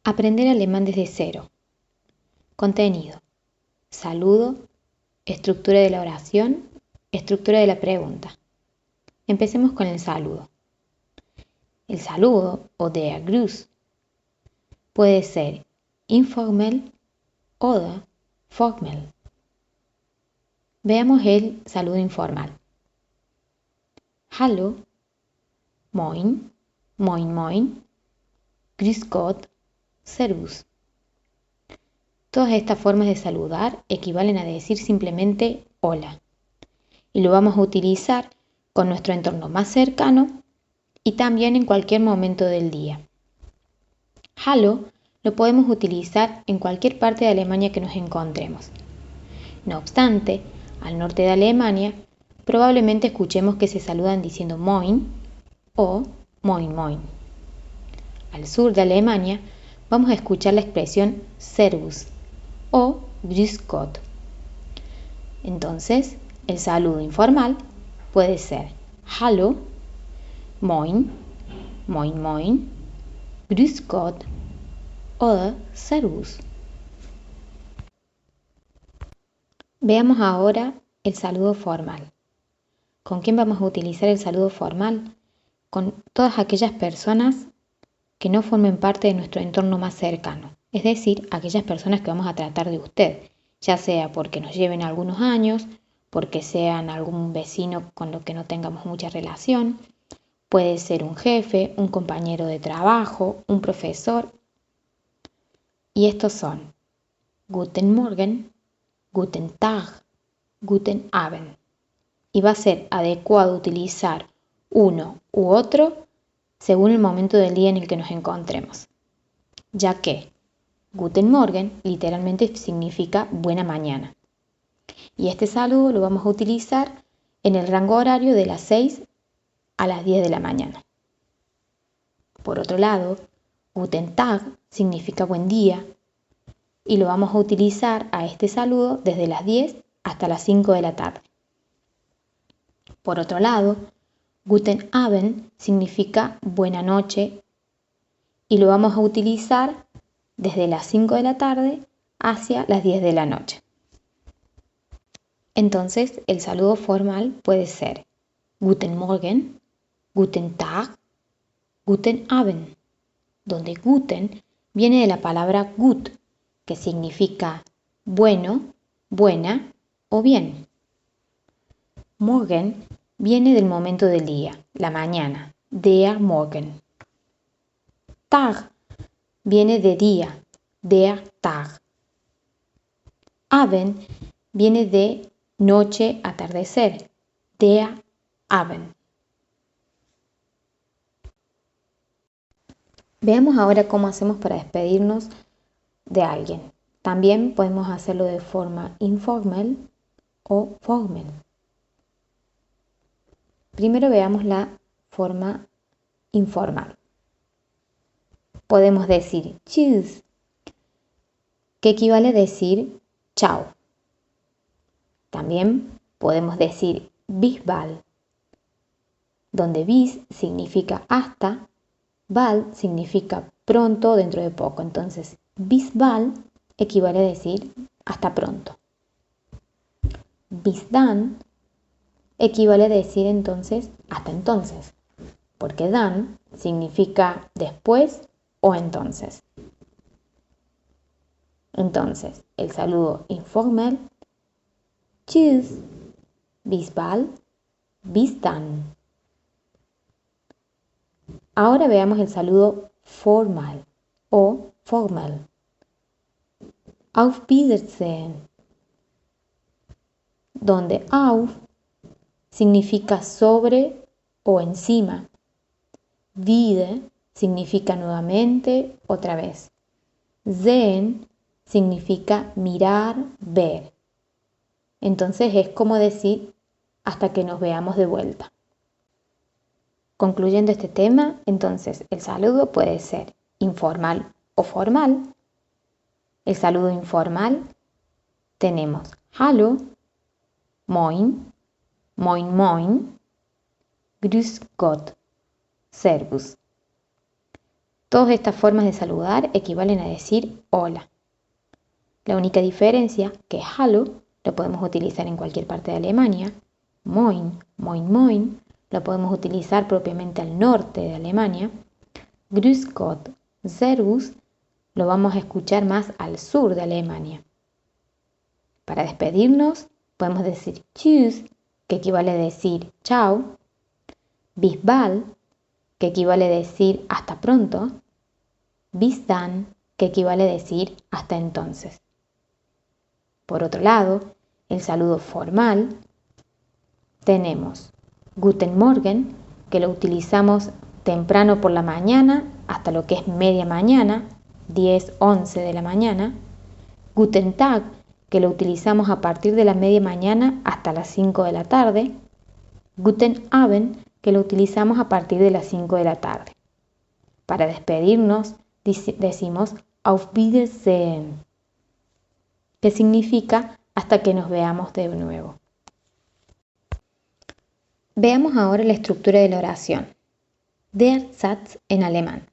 Aprender alemán desde cero. Contenido. Saludo. Estructura de la oración. Estructura de la pregunta. Empecemos con el saludo. El saludo o der Gruß puede ser informell o formell. Veamos el saludo informal. Hallo, moin, moin moin, grüß Gott, servus. Todas estas formas de saludar equivalen a decir simplemente hola y lo vamos a utilizar con nuestro entorno más cercano y también en cualquier momento del día. Hallo lo podemos utilizar en cualquier parte de Alemania que nos encontremos. No obstante, al norte de Alemania probablemente escuchemos que se saludan diciendo moin o moin moin. Al sur de Alemania vamos a escuchar la expresión servus o grüß Gott. Entonces, el saludo informal puede ser hallo, moin, moin moin, grüß Gott o servus. Veamos ahora el saludo formal. ¿Con quién vamos a utilizar el saludo formal? Con todas aquellas personas que no formen parte de nuestro entorno más cercano, es decir, aquellas personas que vamos a tratar de usted, ya sea porque nos lleven algunos años, porque sean algún vecino con lo que no tengamos mucha relación, puede ser un jefe, un compañero de trabajo, un profesor. Y estos son Guten Morgen, Guten Tag, Guten Abend. Y va a ser adecuado utilizar uno u otro según el momento del día en el que nos encontremos, ya que Guten Morgen literalmente significa buena mañana. Y este saludo lo vamos a utilizar en el rango horario de las 6 a las 10 de la mañana. Por otro lado, Guten Tag significa buen día y lo vamos a utilizar a este saludo desde las 10 hasta las 5 de la tarde. Por otro lado, Guten Abend significa buena noche y lo vamos a utilizar desde las 5 de la tarde hacia las 10 de la noche. Entonces, el saludo formal puede ser Guten Morgen, Guten Tag, Guten Abend, donde Guten viene de la palabra gut, que significa bueno, buena o bien. Morgen viene del momento del día, la mañana, der Morgen. Tag viene de día, der Tag. Abend viene de noche, atardecer, der Abend. Veamos ahora cómo hacemos para despedirnos de alguien. También podemos hacerlo de forma informal o formal. Primero veamos la forma informal. Podemos decir tschüss, que equivale a decir chao. También podemos decir bis bald, donde bis significa hasta, bald significa pronto, dentro de poco. Entonces, bis bald equivale a decir hasta pronto. Bis dann equivale a decir entonces hasta entonces, porque dann significa después o entonces. Entonces, el saludo informal, tschüss, bis bald, bis dann. Ahora veamos el saludo formal o formal. Auf Wiedersehen, donde auf significa sobre o encima. Wieder significa nuevamente, otra vez. Sehen significa mirar, ver. Entonces es como decir hasta que nos veamos de vuelta. Concluyendo este tema, entonces el saludo puede ser informal o formal. El saludo informal tenemos hallo, moin, moin moin, grüß Gott, servus. Todas estas formas de saludar equivalen a decir hola. La única diferencia que hallo lo podemos utilizar en cualquier parte de Alemania, moin, moin, moin, lo podemos utilizar propiamente al norte de Alemania, grüß Gott, servus, lo vamos a escuchar más al sur de Alemania. Para despedirnos, podemos decir tschüss, que equivale a decir chao, bis bald, que equivale a decir hasta pronto, bis dann, que equivale a decir hasta entonces. Por otro lado, el saludo formal, tenemos Guten Morgen, que lo utilizamos temprano por la mañana hasta lo que es media mañana, 10, 11 de la mañana. Guten Tag, que lo utilizamos a partir de la media mañana hasta las 5 de la tarde. Guten Abend, que lo utilizamos a partir de las 5 de la tarde. Para despedirnos, decimos Auf Wiedersehen, que significa hasta que nos veamos de nuevo. Veamos ahora la estructura de la oración. Der Satz en alemán.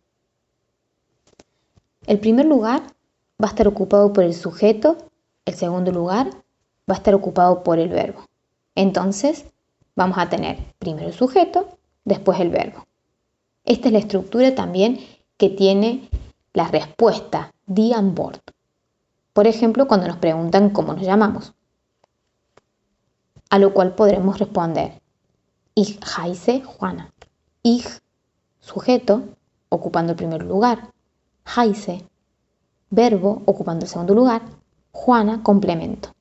El primer lugar va a estar ocupado por el sujeto, el segundo lugar va a estar ocupado por el verbo. Entonces, vamos a tener primero el sujeto, después el verbo. Esta es la estructura también que tiene la respuesta, die Antwort. Por ejemplo, cuando nos preguntan cómo nos llamamos. A lo cual podremos responder, Ich heiße Juana. Ich, sujeto, ocupando el primer lugar. Heiße, verbo, ocupando el segundo lugar. Juana, complemento.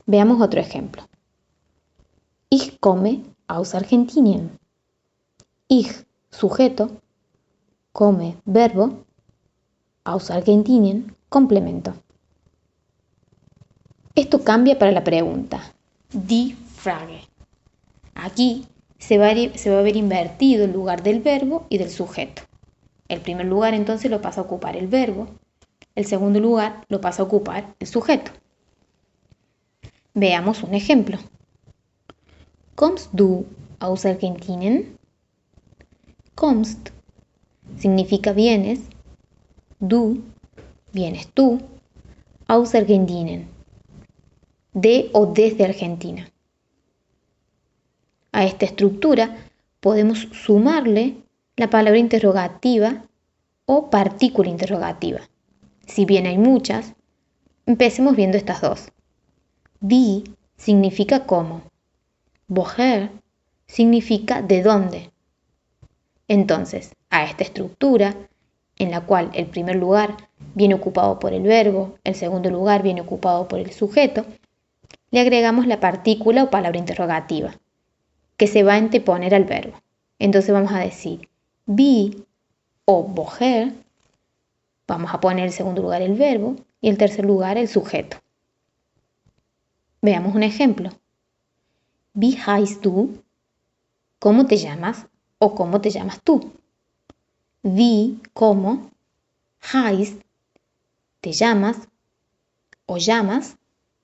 Veamos otro ejemplo. Ich komme aus Argentinien. Ich, sujeto, komme, verbo, aus Argentinien, complemento. Esto cambia para la pregunta. Die Frage. Aquí se va a ver invertido el lugar del verbo y del sujeto. El primer lugar entonces lo pasa a ocupar el verbo. El segundo lugar lo pasa a ocupar el sujeto. Veamos un ejemplo. Kommst du aus Argentinien? Kommst significa vienes. Du, vienes tú. Aus Argentinien, de o desde Argentina. A esta estructura podemos sumarle la palabra interrogativa o partícula interrogativa. Si bien hay muchas, empecemos viendo estas dos. Die significa cómo. Woher significa de dónde. Entonces, a esta estructura, en la cual el primer lugar viene ocupado por el verbo, el segundo lugar viene ocupado por el sujeto, le agregamos la partícula o palabra interrogativa, que se va a anteponer al verbo. Entonces vamos a decir wie o woher, vamos a poner en el segundo lugar el verbo y en el tercer lugar el sujeto. Veamos un ejemplo. Wie heißt du? ¿Cómo te llamas o cómo te llamas tú? Wie, ¿cómo? Heißt, te llamas o llamas.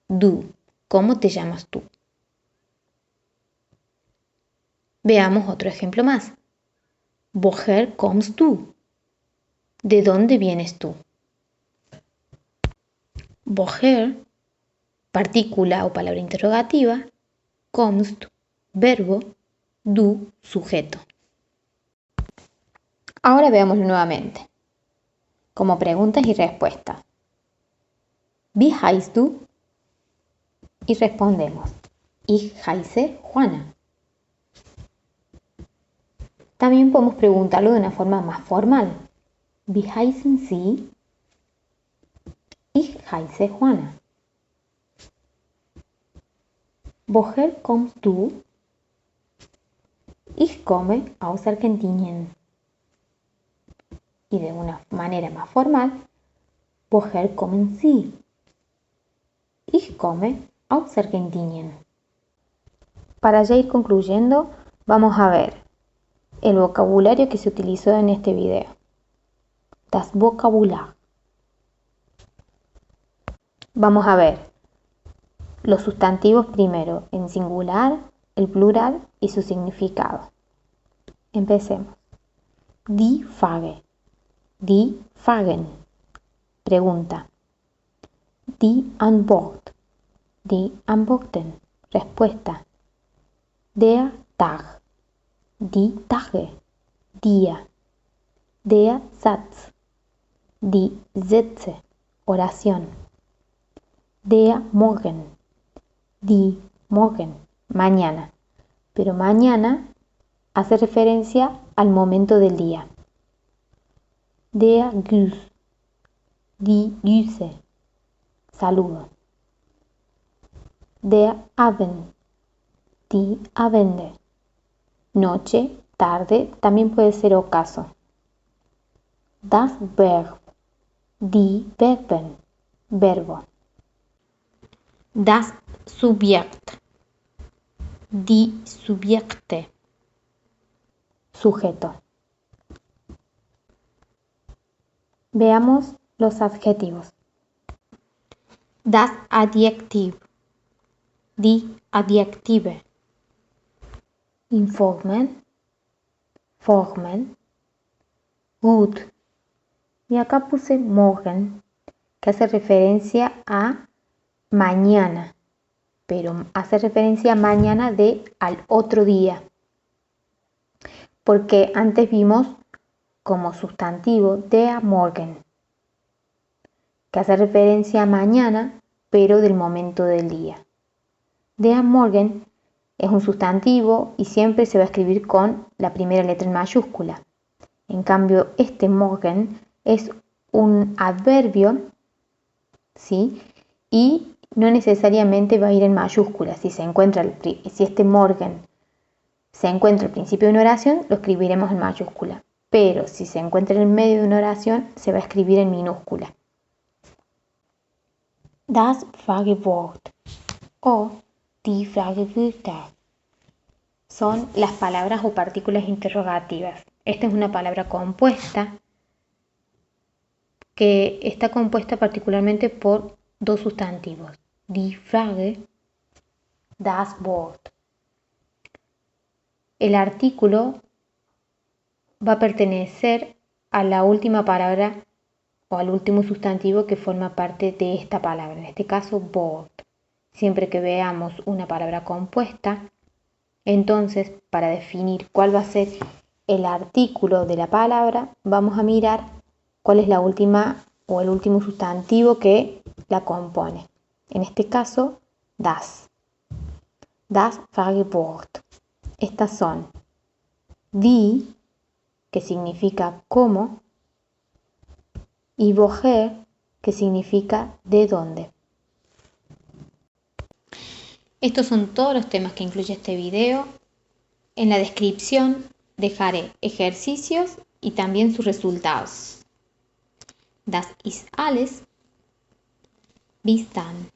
Du, ¿cómo te llamas tú? Veamos otro ejemplo más. Woher kommst du? ¿De dónde vienes tú? Woher, partícula o palabra interrogativa. Kommst, verbo. Du, sujeto. Ahora veámoslo nuevamente, como preguntas y respuestas. Wie heißt du? Y respondemos, Ich heiße Juana. También podemos preguntarlo de una forma más formal. Wie heißen Sie? Ich heiße Juana. Woher kommst du? Ich komme aus Argentinien. Y de una manera más formal, woher kommen Sie? Ich komme aus Argentinien. Para ya ir concluyendo, vamos a ver el vocabulario que se utilizó en este video. Das Vokabular. Vamos a ver los sustantivos primero en singular, el plural y su significado. Empecemos. Die Frage. Die Fragen. Pregunta. Die Antwort. Die Antworten. Respuesta. Der Tag. Die Tage. Día. Der Satz. Die Sätze. Oración. Der Morgen. Die Morgen. Mañana. Pero mañana hace referencia al momento del día. Der Gruß. Die Grüße. Saludo. Der Abend. Die Abende. Noche, tarde, también puede ser ocaso. Das Verb. Die Verben. Verbo. Das Subjekt. Die Subjekte. Sujeto. Veamos los adjetivos. Das Adjektiv. Die Adjektive. Informell. Formell. Gut. Y acá puse morgen, que hace referencia a mañana, pero hace referencia a mañana al otro día. Porque antes vimos como sustantivo der Morgen, que hace referencia a mañana, pero del momento del día. Der Morgen es un sustantivo y siempre se va a escribir con la primera letra en mayúscula. En cambio, este Morgen es un adverbio, ¿sí? Y no necesariamente va a ir en mayúscula. Si este Morgen se encuentra al principio de una oración, lo escribiremos en mayúscula. Pero si se encuentra en medio de una oración, se va a escribir en minúscula. Das Fragewort o die Fragewörter son las palabras o partículas interrogativas. Esta es una palabra compuesta que está compuesta particularmente por dos sustantivos, die Frage, das Wort. El artículo va a pertenecer a la última palabra o al último sustantivo que forma parte de esta palabra, en este caso Wort. Siempre que veamos una palabra compuesta, entonces para definir cuál va a ser el artículo de la palabra, vamos a mirar cuál es la última o el último sustantivo que la compone. En este caso, das. Das Fragewort. Estas son die, que significa cómo, y woher, que significa de dónde. Estos son todos los temas que incluye este video. En la descripción dejaré ejercicios y también sus resultados. Das ist alles. Bis dann.